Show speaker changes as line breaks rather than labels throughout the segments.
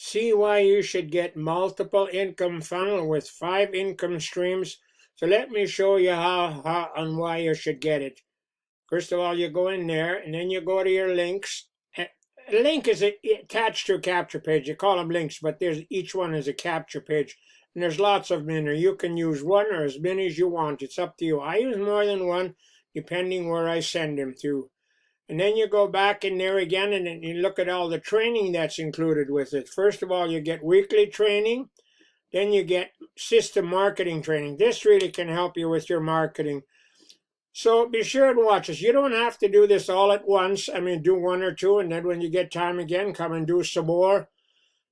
See why you should get multiple income funnel with 5 income streams. So let me show you how and why you should get it. First of all, you go in there and then you go to your links. A link is attached to a capture page. You call them links, but each one is a capture page. And there's lots of them in there. You can use one or as many as you want. It's up to you. I use more than one depending where I send them to. And then you go back in there again and you look at all the training that's included with it. First of all, you get weekly training. Then you get system marketing training. This really can help you with your marketing. So be sure and watch this. You don't have to do this all at once. I mean, do one or two, and then when you get time again, come and do some more.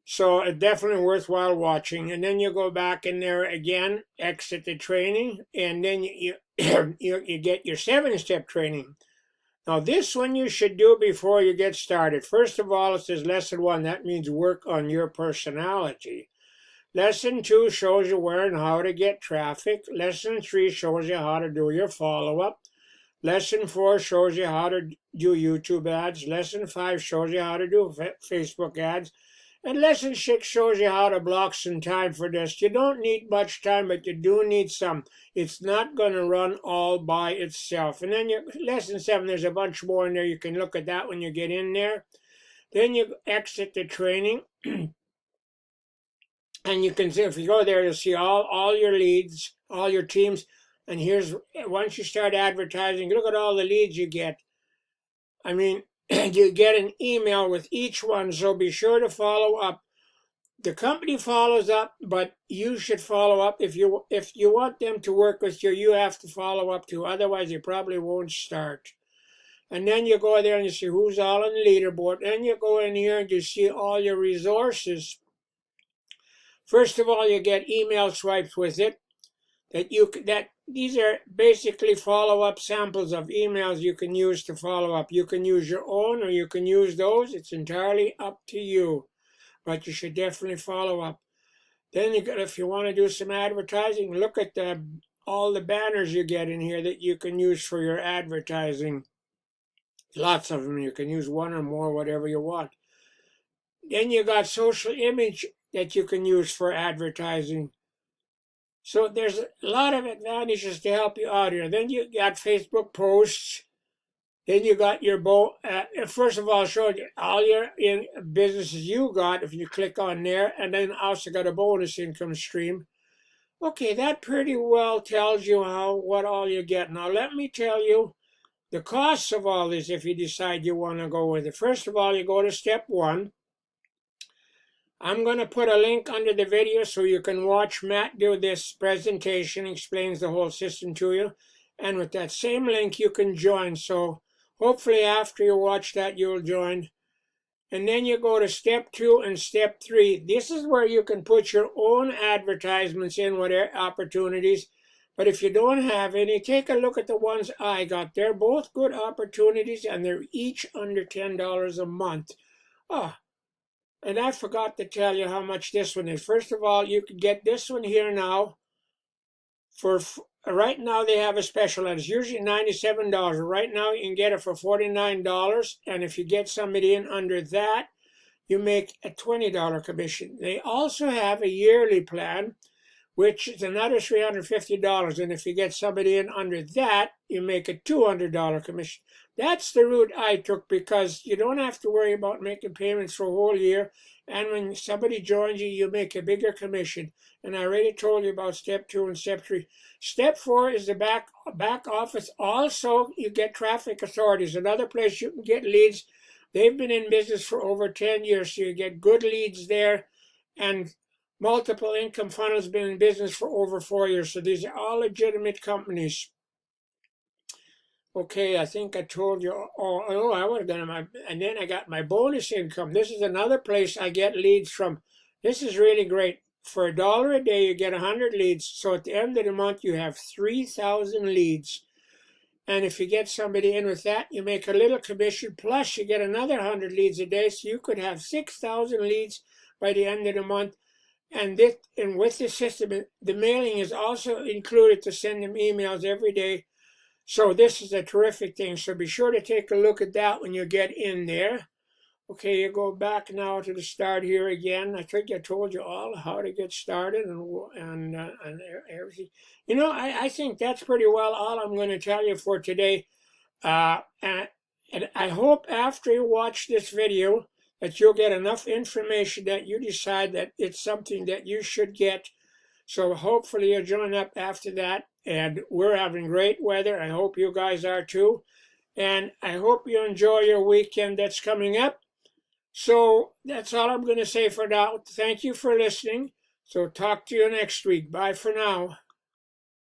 So it's definitely worthwhile watching. And then you go back in there again, exit the training, and then you get your 7-step training. Now, this one you should do before you get started. First of all, it says lesson 1. That means work on your personality. Lesson 2 shows you where and how to get traffic. Lesson 3 shows you how to do your follow-up. Lesson 4 shows you how to do YouTube ads. Lesson 5 shows you how to do Facebook ads. And lesson 6 shows you how to block some time for this. You don't need much time, but you do need some. It's not going to run all by itself. And then lesson 7, there's a bunch more in there. You can look at that when you get in there. Then you exit the training. And you can see, if you go there, you'll see all your leads, all your teams. And once you start advertising, look at all the leads you get. I mean, you get an email with each one, so be sure to follow up. The company follows up, but you should follow up. If you want them to work with you, you have to follow up too. Otherwise, you probably won't start. And then you go there and you see who's all on the leaderboard. Then you go in here and you see all your resources. First of all, you get email swipes with it. These are basically follow-up samples of emails you can use to follow up. You can use your own or you can use those. It's entirely up to you. But you should definitely follow up. Then if you want to do some advertising, look at all the banners you get in here that you can use for your advertising. Lots of them. You can use one or more, whatever you want. Then you got social image that you can use for advertising. So there's a lot of advantages to help you out here. Then you got Facebook posts. Then you got your first of all, showed you all your businesses you got if you click on there, and then also got a bonus income stream. Okay, that pretty well tells you what all you get. Now let me tell you the costs of all this if you decide you want to go with it. First of all, you go to step 1. I'm going to put a link under the video so you can watch Matt do this presentation, explains the whole system to you. And with that same link, you can join. So hopefully after you watch that, you'll join. And then you go to step 2 and step 3. This is where you can put your own advertisements in with opportunities. But if you don't have any, take a look at the ones I got. They're both good opportunities, and they're each under $10 a month. Oh, and I forgot to tell you how much this one is. First of all, you can get this one here now. Right now, they have a special, and it's usually $97. Right now, you can get it for $49. And if you get somebody in under that, you make a $20 commission. They also have a yearly plan, which is another $350. And if you get somebody in under that, you make a $200 commission. That's the route I took because you don't have to worry about making payments for a whole year. And when somebody joins you, you make a bigger commission. And I already told you about step 2 and step 3. Step 4 is the back office. Also, you get traffic authorities, another place you can get leads. They've been in business for over 10 years, so you get good leads there. And Multiple Income Funnel has been in business for over 4 years. So these are all legitimate companies. Okay, I think I told you. I would have done and then I got my bonus income. This is another place I get leads from. This is really great. For $1 a day, you get 100 leads. So at the end of the month, you have 3,000 leads. And if you get somebody in with that, you make a little commission. Plus, you get another 100 leads a day. So you could have 6,000 leads by the end of the month. And with the system, the mailing is also included to send them emails every day. So this is a terrific thing. So be sure to take a look at that when you get in there. Okay, you go back now to the start here again. I think I told you all how to get started and everything. You know, I think that's pretty well all I'm going to tell you for today. And I hope after you watch this video that you'll get enough information that you decide that it's something that you should get. So hopefully you'll join up after that. And we're having great weather. I hope you guys are too. And I hope you enjoy your weekend that's coming up. So that's all I'm going to say for now. Thank you for listening. So talk to you next week. Bye for now.